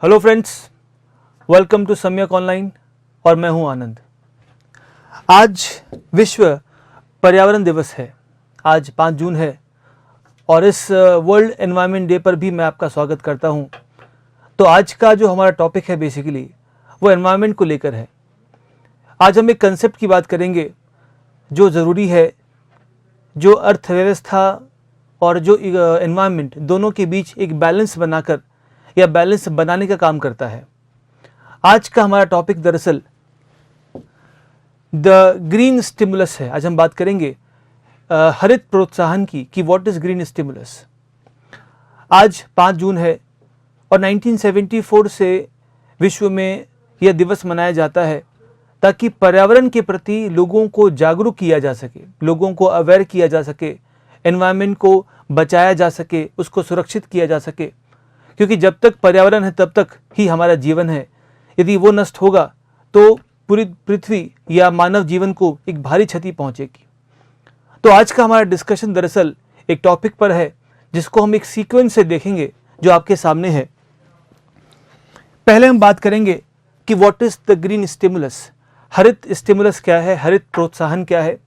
Hello friends, welcome to सम्यक online और मैं हूं आनंद। आज विश्व पर्यावरण दिवस है। आज 5 जून है और इस वर्ल्ड एनवायरनमेंट डे पर भी मैं आपका स्वागत करता हूं। तो आज का जो हमारा टॉपिक है बेसिकली वो एनवायरनमेंट को लेकर है। आज हम एक कंसेप्ट की बात करेंगे जो ज़रूरी है, जो अर्थव्यवस्था और जो एनवायरनमेंट दोनों के बीच एक बैलेंस बनाकर या बैलेंस बनाने का काम करता है। आज का हमारा टॉपिक दरअसल द ग्रीन स्टिमुलस है। आज हम बात करेंगे हरित प्रोत्साहन की कि व्हाट इज ग्रीन स्टिमुलस। आज 5 जून है और 1974 से विश्व में यह दिवस मनाया जाता है ताकि पर्यावरण के प्रति लोगों को जागरूक किया जा सके, लोगों को अवेयर किया जा सके, एनवायरनमेंट को बचाया जा सके, उसको सुरक्षित किया जा सके। क्योंकि जब तक पर्यावरण है तब तक ही हमारा जीवन है। यदि वो नष्ट होगा तो पूरी पृथ्वी या मानव जीवन को एक भारी क्षति पहुंचेगी। तो आज का हमारा डिस्कशन दरअसल एक टॉपिक पर है जिसको हम एक सीक्वेंस से देखेंगे जो आपके सामने है। पहले हम बात करेंगे कि what is the green stimulus, हरित स्टिमुलस क्या है, हरित प्रोत्साहन क्या है।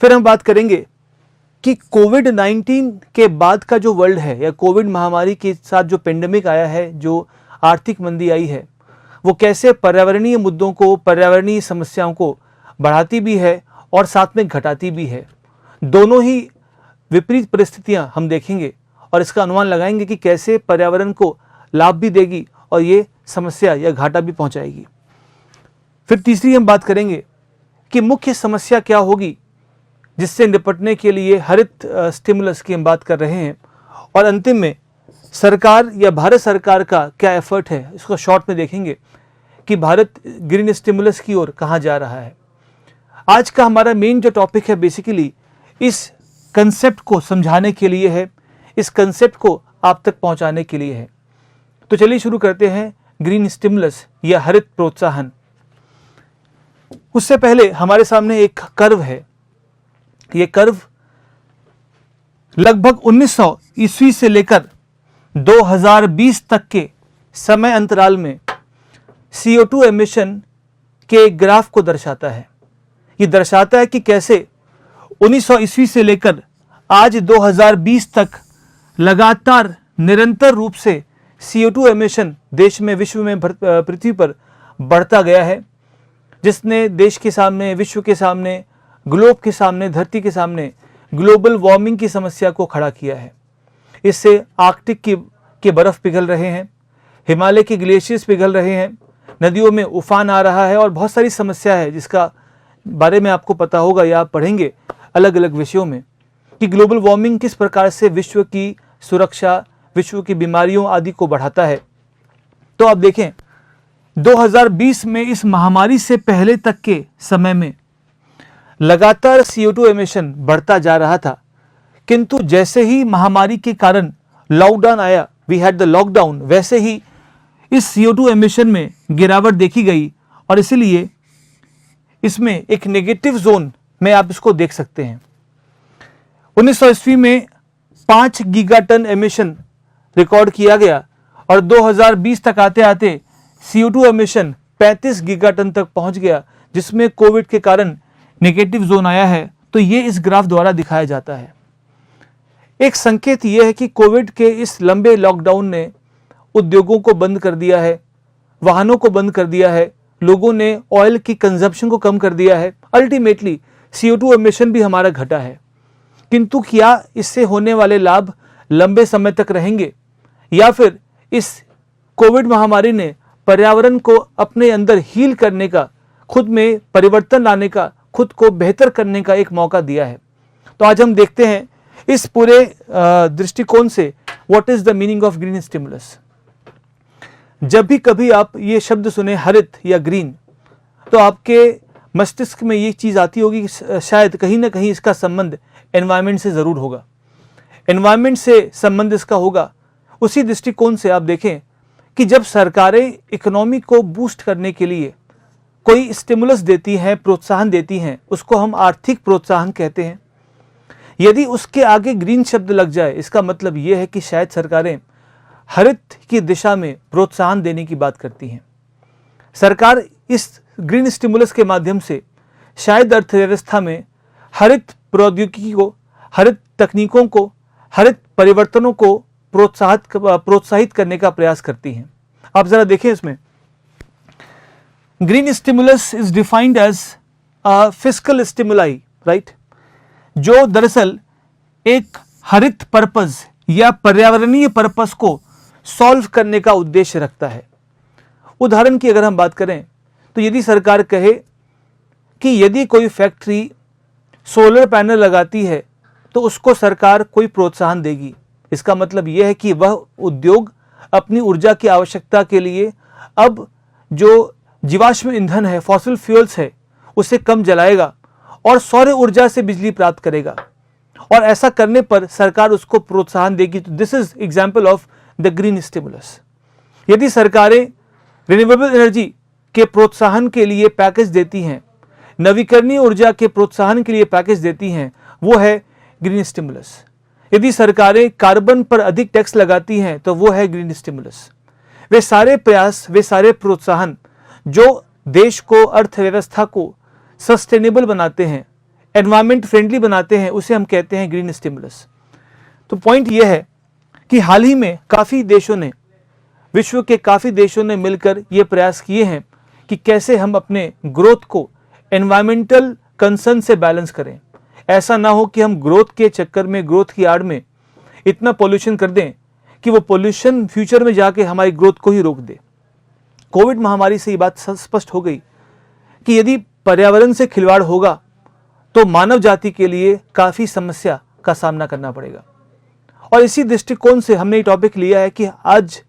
फिर हम बात करेंगे कि कोविड-19 के बाद का जो वर्ल्ड है या कोविड महामारी के साथ जो पेंडेमिक आया है, जो आर्थिक मंदी आई है, वो कैसे पर्यावरणीय मुद्दों को, पर्यावरणीय समस्याओं को बढ़ाती भी है और साथ में घटाती भी है। दोनों ही विपरीत परिस्थितियां हम देखेंगे और इसका अनुमान लगाएंगे कि कैसे पर्यावरण को लाभ भी देगी और ये समस्या या घाटा भी पहुंचाएगी। फिर तीसरी हम बात करेंगे कि मुख्य समस्या क्या होगी जिससे निपटने के लिए हरित स्टिमुलस की हम बात कर रहे हैं। और अंतिम में सरकार या भारत सरकार का क्या एफर्ट है, इसको शॉर्ट में देखेंगे कि भारत ग्रीन स्टिमुलस की ओर कहाँ जा रहा है। आज का हमारा मेन जो टॉपिक है बेसिकली इस कंसेप्ट को समझाने के लिए है, इस कंसेप्ट को आप तक पहुंचाने के लिए है। तो चलिए शुरू करते हैं ग्रीन स्टिमुलस या हरित प्रोत्साहन। उससे पहले हमारे सामने एक कर्व है। ये कर्व लगभग 1900 ईस्वी से लेकर 2020 तक के समय अंतराल में CO2 एमिशन के ग्राफ को दर्शाता है। ये दर्शाता है कि कैसे 1900 ईस्वी से लेकर आज 2020 तक लगातार निरंतर रूप से CO2 एमिशन देश में, विश्व में, पृथ्वी पर बढ़ता गया है, जिसने देश के सामने, विश्व के सामने, ग्लोब के सामने, धरती के सामने ग्लोबल वार्मिंग की समस्या को खड़ा किया है। इससे आर्कटिक के बर्फ पिघल रहे हैं, हिमालय के ग्लेशियर्स पिघल रहे हैं, नदियों में उफान आ रहा है और बहुत सारी समस्या है जिसका बारे में आपको पता होगा या आप पढ़ेंगे अलग अलग विषयों में कि ग्लोबल वार्मिंग किस प्रकार से विश्व की सुरक्षा, विश्व की बीमारियों आदि को बढ़ाता है। तो आप देखें 2020 में इस महामारी से पहले तक के समय में लगातार CO2 एमिशन बढ़ता जा रहा था, किंतु जैसे ही महामारी के कारण लॉकडाउन आया, वी हैड द लॉकडाउन, वैसे ही इस CO2 एमिशन में गिरावट देखी गई और इसलिए इसमें एक नेगेटिव जोन में आप इसको देख सकते हैं। 1900 ईस्वी में 5 गीगाटन एमिशन रिकॉर्ड किया गया और 2020 तक आते आते CO2 एमिशन 35 गीगाटन तक पहुंच गया, जिसमें कोविड के कारण नेगेटिव जोन आया है। तो ये इस ग्राफ द्वारा दिखाया जाता है। एक संकेत यह है कि कोविड के इस लंबे लॉकडाउन ने उद्योगों को बंद कर दिया है, वाहनों को बंद कर दिया है, लोगों ने ऑयल की कंजप्शन को कम कर दिया है। अल्टीमेटली CO2 एमिशन भी हमारा घटा है। किंतु क्या इससे होने वाले लाभ लंबे समय तक रहेंगे या फिर इस कोविड महामारी ने पर्यावरण को अपने अंदर हील करने का, खुद में परिवर्तन लाने का, खुद को बेहतर करने का एक मौका दिया है। तो आज हम देखते हैं इस पूरे दृष्टिकोण से what is the meaning of green stimulus. जब भी कभी आप ये शब्द सुने हरित या ग्रीन, तो आपके मस्तिष्क में ये चीज आती होगी कि शायद कहीं ना कहीं इसका संबंध एनवायरनमेंट से जरूर होगा, एनवायरनमेंट से संबंध इसका होगा। उसी दृष्टिकोण से आप देखें कि जब सरकारें इकोनॉमी को बूस्ट करने के लिए कोई स्टिमुलस देती हैं, प्रोत्साहन देती हैं, उसको हम आर्थिक प्रोत्साहन कहते हैं। यदि उसके आगे ग्रीन शब्द लग जाए, इसका मतलब यह है कि शायद सरकारें हरित की दिशा में प्रोत्साहन देने की बात करती हैं। सरकार इस ग्रीन स्टिमुलस के माध्यम से शायद अर्थव्यवस्था में हरित प्रौद्योगिकी को, हरित तकनीकों को, हरित परिवर्तनों को प्रोत्साहित करने का प्रयास करती हैं। आप जरा देखें, इसमें green stimulus is defined as fiscal stimuli, right, जो दरअसल एक हरित पर्पज या पर्यावरणीय पर्पज को सॉल्व करने का उद्देश्य रखता है। उदाहरण की अगर हम बात करें तो यदि सरकार कहे कि यदि कोई फैक्ट्री सोलर पैनल लगाती है तो उसको सरकार कोई प्रोत्साहन देगी, इसका मतलब यह है कि वह उद्योग अपनी ऊर्जा की आवश्यकता के लिए अब जो जीवाश्म ईंधन है, फॉसिल फ्यूल्स है, उसे कम जलाएगा और सौर ऊर्जा से बिजली प्राप्त करेगा, और ऐसा करने पर सरकार उसको प्रोत्साहन देगी। तो this is example of the green stimulus. यदि सरकारें रिन्यूएबल एनर्जी के प्रोत्साहन के लिए पैकेज देती हैं, नवीकरणीय ऊर्जा के प्रोत्साहन के लिए पैकेज देती हैं, वो है ग्रीन स्टिमुलस। यदि सरकारें कार्बन पर अधिक टैक्स लगाती हैं तो वो है ग्रीन स्टिमुलस। वे सारे प्रयास, वे सारे प्रोत्साहन जो देश को, अर्थव्यवस्था को सस्टेनेबल बनाते हैं, एनवायरमेंट फ्रेंडली बनाते हैं, उसे हम कहते हैं ग्रीन स्टिमुलस। तो पॉइंट यह है कि हाल ही में काफ़ी देशों ने, विश्व के काफ़ी देशों ने मिलकर ये प्रयास किए हैं कि कैसे हम अपने ग्रोथ को एनवायरमेंटल कंसर्न से बैलेंस करें। ऐसा ना हो कि हम ग्रोथ के चक्कर में, ग्रोथ की आड़ में इतना पोल्यूशन कर दें कि वो पोल्यूशन फ्यूचर में जाके हमारी ग्रोथ को ही रोक दे। कोविड महामारी से ये बात स्पष्ट हो गई कि यदि पर्यावरण से खिलवाड़ होगा तो मानव जाति के लिए काफ़ी समस्या का सामना करना पड़ेगा। और इसी दृष्टिकोण से हमने ये टॉपिक लिया है कि आज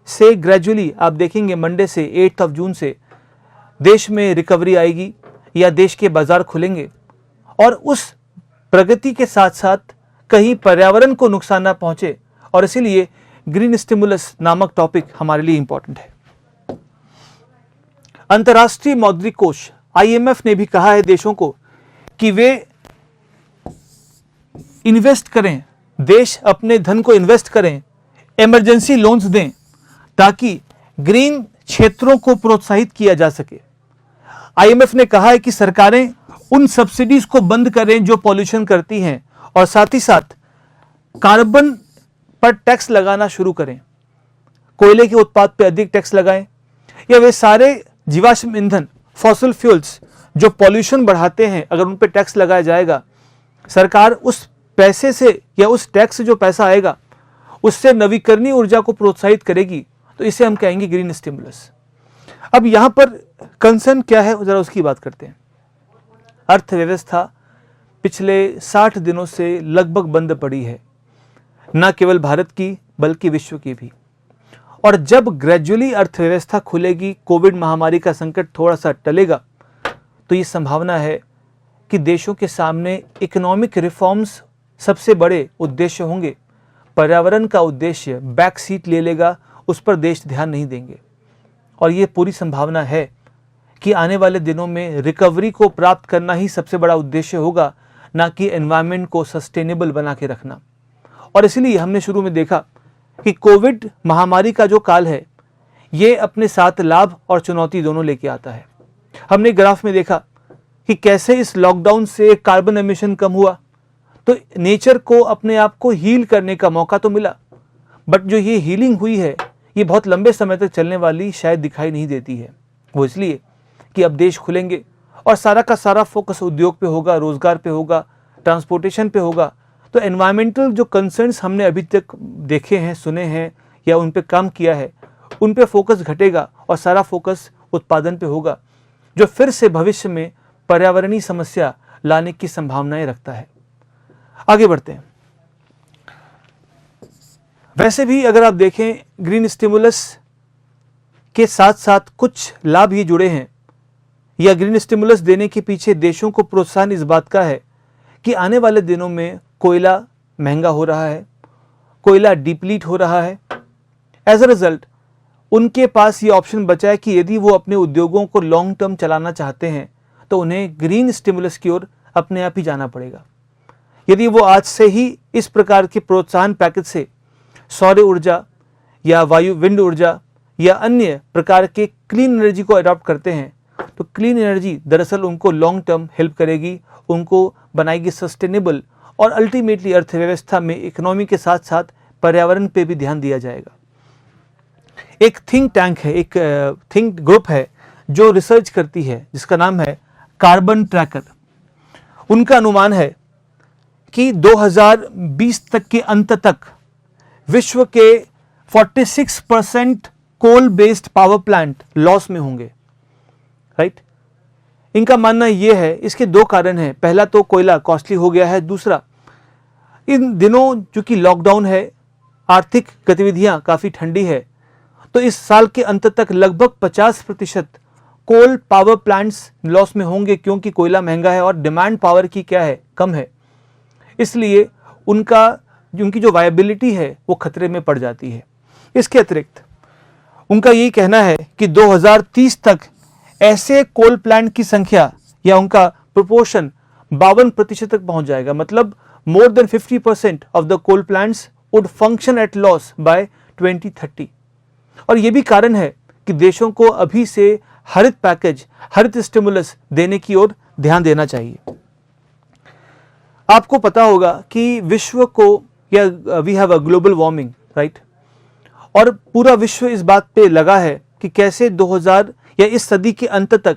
से ग्रेजुअली आप देखेंगे मंडे से 8 जून से देश में रिकवरी आएगी या देश के बाजार खुलेंगे, और उस प्रगति के साथ साथ कहीं पर्यावरण को नुकसान ना पहुंचे, और इसीलिए ग्रीन स्टिमुलस नामक टॉपिक हमारे लिए इंपॉर्टेंट है। अंतर्राष्ट्रीय मौद्रिक कोष IMF ने भी कहा है देशों को कि वे इन्वेस्ट करें, देश अपने धन को इन्वेस्ट करें, इमरजेंसी लोन्स दें, ताकि ग्रीन क्षेत्रों को प्रोत्साहित किया जा सके। IMF ने कहा है कि सरकारें उन सब्सिडीज को बंद करें जो पॉल्यूशन करती हैं, और साथ ही साथ कार्बन पर टैक्स लगाना शुरू करें, कोयले के उत्पाद पर अधिक टैक्स लगाएं, या वे सारे जीवाश्म ईंधन, फॉसिल फ्यूल्स जो पॉल्यूशन बढ़ाते हैं, अगर उन पर टैक्स लगाया जाएगा, सरकार उस पैसे से या उस टैक्स से जो पैसा आएगा उससे नवीकरणीय ऊर्जा को प्रोत्साहित करेगी। तो इसे हम कहेंगे ग्रीन स्टिमुलस। अब यहां पर कंसर्न क्या है, जरा उसकी बात करते हैं। अर्थव्यवस्था पिछले 60 दिनों से लगभग बंद पड़ी है, न केवल भारत की बल्कि विश्व की भी। और जब ग्रेजुअली अर्थव्यवस्था खुलेगी, कोविड महामारी का संकट थोड़ा सा टलेगा, तो ये संभावना है कि देशों के सामने इकोनॉमिक रिफॉर्म्स सबसे बड़े उद्देश्य होंगे। पर्यावरण का उद्देश्य बैक सीट ले लेगा, उस पर देश ध्यान नहीं देंगे। और ये पूरी संभावना है कि आने वाले दिनों में रिकवरी को प्राप्त करना ही सबसे बड़ा उद्देश्य होगा, ना कि एनवायरनमेंट को सस्टेनेबल बना के रखना। और इसलिए हमने शुरू में देखा कि कोविड महामारी का जो काल है, ये अपने साथ लाभ और चुनौती दोनों लेके आता है। हमने ग्राफ में देखा कि कैसे इस लॉकडाउन से कार्बन एमिशन कम हुआ, तो नेचर को अपने आप को हील करने का मौका तो मिला, बट जो ये हीलिंग हुई है ये बहुत लंबे समय तक चलने वाली शायद दिखाई नहीं देती है। वो इसलिए कि अब देश खुलेंगे और सारा का सारा फोकस उद्योग पे होगा, रोजगार पे होगा, ट्रांसपोर्टेशन पे होगा। तो एनवायरमेंटल जो कंसर्न्स हमने अभी तक देखे हैं, सुने हैं या उन पे काम किया है, उन पे फोकस घटेगा और सारा फोकस उत्पादन पे होगा, जो फिर से भविष्य में पर्यावरणीय समस्या लाने की संभावनाएं रखता है। आगे बढ़ते हैं। वैसे भी अगर आप देखें, ग्रीन स्टिमुलस के साथ साथ कुछ लाभ ये जुड़े हैं, या ग्रीन स्टिमुलस देने के पीछे देशों को प्रोत्साहन इस बात का है कि आने वाले दिनों में कोयला महंगा हो रहा है, कोयला डिप्लीट हो रहा है। एज अ रिजल्ट उनके पास ये ऑप्शन बचा है कि यदि वो अपने उद्योगों को लॉन्ग टर्म चलाना चाहते हैं तो उन्हें ग्रीन स्टिमुलस की ओर अपने आप ही जाना पड़ेगा। यदि वो आज से ही इस प्रकार के प्रोत्साहन पैकेज से सौर ऊर्जा या वायु विंड ऊर्जा या अन्य प्रकार के क्लीन एनर्जी को अडॉप्ट करते हैं, तो क्लीन एनर्जी दरअसल उनको लॉन्ग टर्म हेल्प करेगी, उनको बनाएगी सस्टेनेबल, और अल्टीमेटली अर्थव्यवस्था में इकोनॉमी के साथ साथ पर्यावरण पे भी ध्यान दिया जाएगा। एक थिंक टैंक है, एक थिंक ग्रुप है जो रिसर्च करती है, जिसका नाम है कार्बन ट्रैकर। उनका अनुमान है कि 2020 तक के अंत तक विश्व के 46% coal based power plant loss में होंगे, राइट। इनका मानना यह है, इसके दो कारण हैं। पहला तो कोयला कॉस्टली हो गया है, दूसरा इन दिनों चूंकि लॉकडाउन है, आर्थिक गतिविधियां काफ़ी ठंडी है, तो इस साल के अंत तक लगभग 50% कोल पावर प्लांट्स लॉस में होंगे, क्योंकि कोयला महंगा है और डिमांड पावर की क्या है, कम है। इसलिए उनकी जो वायबिलिटी है वो खतरे में पड़ जाती है। इसके अतिरिक्त उनका यही कहना है कि 2030 तक ऐसे कोल प्लांट की संख्या या उनका प्रोपोर्शन 52% तक पहुंच जाएगा। मतलब more than 50% of the coal plants would function at loss by 2030। और ये भी कारण है कि देशों को अभी से हरित पैकेज, हरित स्टिमुलस देने की ओर ध्यान देना चाहिए। आपको पता होगा कि विश्व को, या we have a global warming, right, और पूरा विश्व इस बात पे लगा है कि कैसे 2000 या इस सदी के अंत तक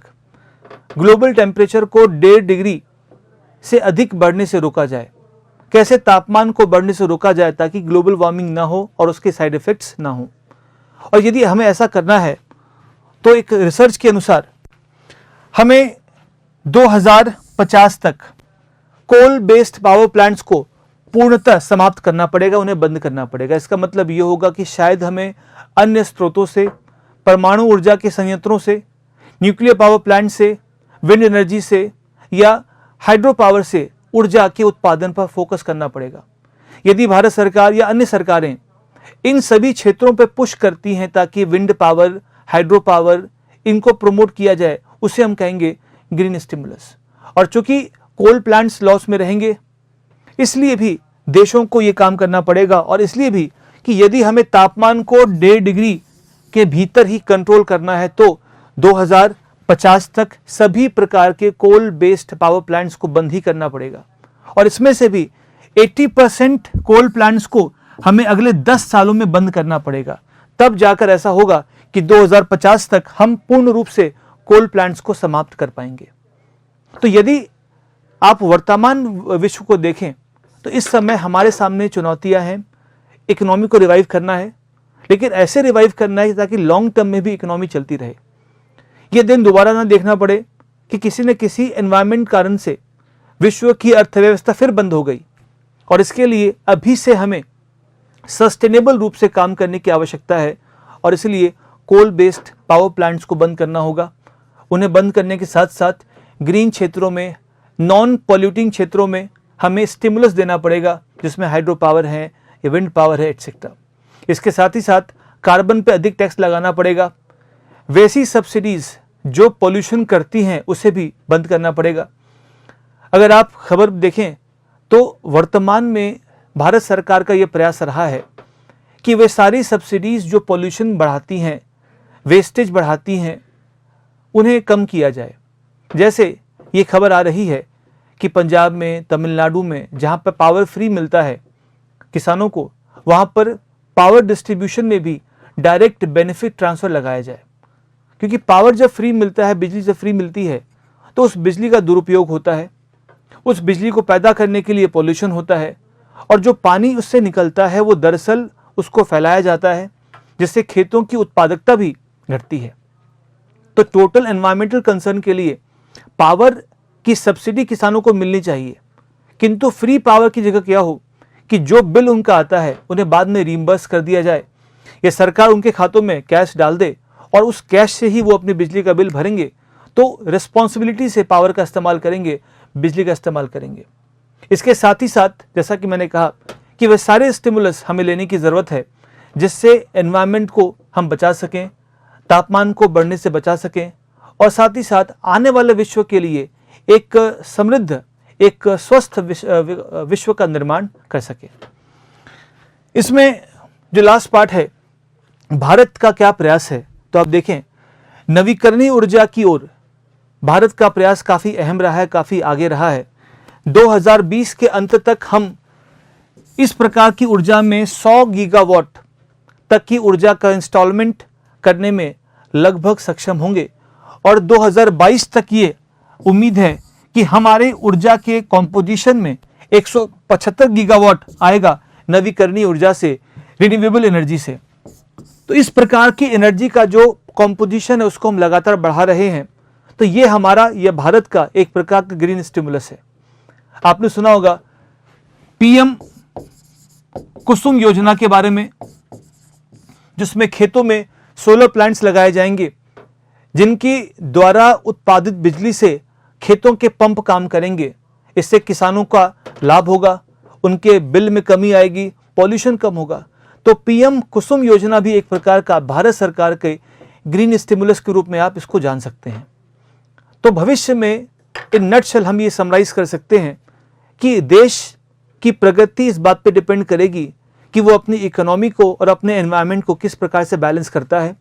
ग्लोबल टेम्परेचर को 1.5 डिग्री से अधिक बढ़ने से रोका जाए, कैसे तापमान को बढ़ने से रोका जाए ताकि ग्लोबल वार्मिंग ना हो और उसके साइड इफेक्ट्स ना हो। और यदि हमें ऐसा करना है तो एक रिसर्च के अनुसार हमें 2050 तक कोल बेस्ड पावर प्लांट्स को पूर्णतः समाप्त करना पड़ेगा, उन्हें बंद करना पड़ेगा। इसका मतलब ये होगा कि शायद हमें अन्य स्रोतों से, परमाणु ऊर्जा के संयंत्रों से, न्यूक्लियर पावर प्लांट से, विंड एनर्जी से या हाइड्रो पावर से ऊर्जा के उत्पादन पर फोकस करना पड़ेगा। यदि भारत सरकार या अन्य सरकारें इन सभी क्षेत्रों पर पुश करती हैं ताकि विंड पावर, हाइड्रो पावर, इनको प्रमोट किया जाए, उसे हम कहेंगे ग्रीन स्टिमुलस। और चूंकि कोल प्लांट्स लॉस में रहेंगे, इसलिए भी देशों को ये काम करना पड़ेगा, और इसलिए भी कि यदि हमें तापमान को 1.5 डिग्री के भीतर ही कंट्रोल करना है तो 2050 तक सभी प्रकार के कोल बेस्ड पावर प्लांट्स को बंद ही करना पड़ेगा। और इसमें से भी 80% कोल प्लांट्स को हमें अगले 10 सालों में बंद करना पड़ेगा। तब जाकर ऐसा होगा कि 2050 तक हम पूर्ण रूप से कोल प्लांट्स को समाप्त कर पाएंगे। तो यदि आप वर्तमान विश्व को देखें तो इस समय हमारे सामने चुनौतियां हैं। इकोनॉमी को रिवाइव करना है, लेकिन ऐसे रिवाइव करना है ताकि लॉन्ग टर्म में भी इकोनॉमी चलती रहे। ये दिन दोबारा ना देखना पड़े कि किसी न किसी एनवायरमेंट कारण से विश्व की अर्थव्यवस्था फिर बंद हो गई। और इसके लिए अभी से हमें सस्टेनेबल रूप से काम करने की आवश्यकता है, और इसलिए कोल बेस्ड पावर प्लांट्स को बंद करना होगा। उन्हें बंद करने के साथ साथ ग्रीन क्षेत्रों में, नॉन पॉल्यूटिंग क्षेत्रों में हमें स्टिमुलस देना पड़ेगा, जिसमें हाइड्रो पावर है या विंड पावर है, एटसेट्रा। इसके साथ ही साथ कार्बन पे अधिक टैक्स लगाना पड़ेगा। वैसी सब्सिडीज जो पॉल्यूशन करती हैं उसे भी बंद करना पड़ेगा। अगर आप खबर देखें तो वर्तमान में भारत सरकार का ये प्रयास रहा है कि वे सारी सब्सिडीज जो पॉल्यूशन बढ़ाती हैं, वेस्टेज बढ़ाती हैं, उन्हें कम किया जाए। जैसे ये खबर आ रही है कि पंजाब में, तमिलनाडु में जहाँ पर पावर फ्री मिलता है किसानों को, वहाँ पर पावर डिस्ट्रीब्यूशन में भी डायरेक्ट बेनिफिट ट्रांसफ़र लगाया जाए। क्योंकि पावर जब फ्री मिलता है, बिजली जब फ्री मिलती है, तो उस बिजली का दुरुपयोग होता है, उस बिजली को पैदा करने के लिए पॉल्यूशन होता है, और जो पानी उससे निकलता है वो दरअसल उसको फैलाया जाता है, जिससे खेतों की उत्पादकता भी घटती है। तो टोटल एनवायरमेंटल कंसर्न के लिए पावर की सब्सिडी किसानों को मिलनी चाहिए, किंतु फ्री पावर की जगह क्या हो कि जो बिल उनका आता है उन्हें बाद में रीइंबर्स कर दिया जाए, या सरकार उनके खातों में कैश डाल दे और उस कैश से ही वो अपनी बिजली का बिल भरेंगे। तो रिस्पॉन्सिबिलिटी से पावर का इस्तेमाल करेंगे, बिजली का इस्तेमाल करेंगे। इसके साथ ही साथ जैसा कि मैंने कहा कि वह सारे स्टिमुलस हमें लेने की ज़रूरत है, जिससे एनवायरनमेंट को हम बचा सकें, तापमान को बढ़ने से बचा सकें, और साथ ही साथ आने वाले विश्व के लिए एक समृद्ध, एक स्वस्थ विश्व का निर्माण कर सके। इसमें जो लास्ट पार्ट है भारत का क्या प्रयास है, तो आप देखें नवीकरणीय ऊर्जा की ओर भारत का प्रयास काफ़ी अहम रहा है, काफ़ी आगे रहा है। 2020 के अंत तक हम इस प्रकार की ऊर्जा में 100 गीगावाट तक की ऊर्जा का इंस्टॉलमेंट करने में लगभग सक्षम होंगे और 2022 तक ये उम्मीद है कि हमारे ऊर्जा के कॉम्पोजिशन में 175 गीगावाट आएगा नवीकरणीय ऊर्जा से, रिन्यूएबल एनर्जी से। तो इस प्रकार की एनर्जी का जो कॉम्पोजिशन है उसको हम लगातार बढ़ा रहे हैं। तो ये हमारा, यह भारत का एक प्रकार का ग्रीन स्टिमुलस है। आपने सुना होगा पीएम कुसुम योजना के बारे में, जिसमें खेतों में सोलर प्लांट्स लगाए जाएंगे जिनकी द्वारा उत्पादित बिजली से खेतों के पंप काम करेंगे। इससे किसानों का लाभ होगा, उनके बिल में कमी आएगी, पॉल्यूशन कम होगा। तो पीएम कुसुम योजना भी एक प्रकार का भारत सरकार के ग्रीन स्टिमुलस के रूप में आप इसको जान सकते हैं। तो भविष्य में इन नटशेल हम ये समराइज कर सकते हैं कि देश की प्रगति इस बात पे डिपेंड करेगी कि वो अपनी इकोनॉमी को और अपने एनवायरनमेंट को किस प्रकार से बैलेंस करता है,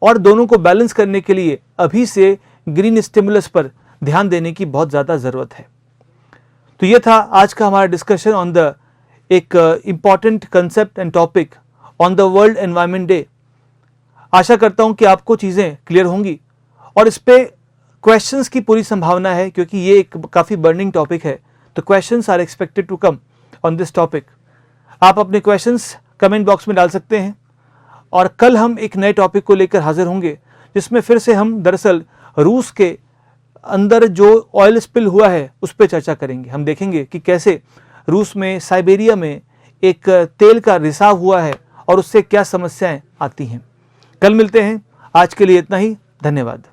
और दोनों को बैलेंस करने के लिए अभी से ग्रीन स्टिमुलस पर ध्यान देने की बहुत ज़्यादा ज़रूरत है। तो ये था आज का हमारा डिस्कशन ऑन द एक important concept and topic on the world environment day. आशा करता हूँ कि आपको चीज़ें क्लियर होंगी और इस पे क्वेश्चंस की पूरी संभावना है, क्योंकि ये एक काफ़ी बर्निंग टॉपिक है। तो questions are expected to come on this topic. आप अपने क्वेश्चंस कमेंट बॉक्स में डाल सकते हैं और कल हम एक नए टॉपिक को लेकर हाजिर होंगे, जिसमें फिर से हम दरअसल रूस के अंदर जो ऑयल स्पिल हुआ है उस पर चर्चा करेंगे। हम देखेंगे कि कैसे रूस में साइबेरिया में एक तेल का रिसाव हुआ है और उससे क्या समस्याएं आती हैं। कल मिलते हैं, आज के लिए इतना ही, धन्यवाद।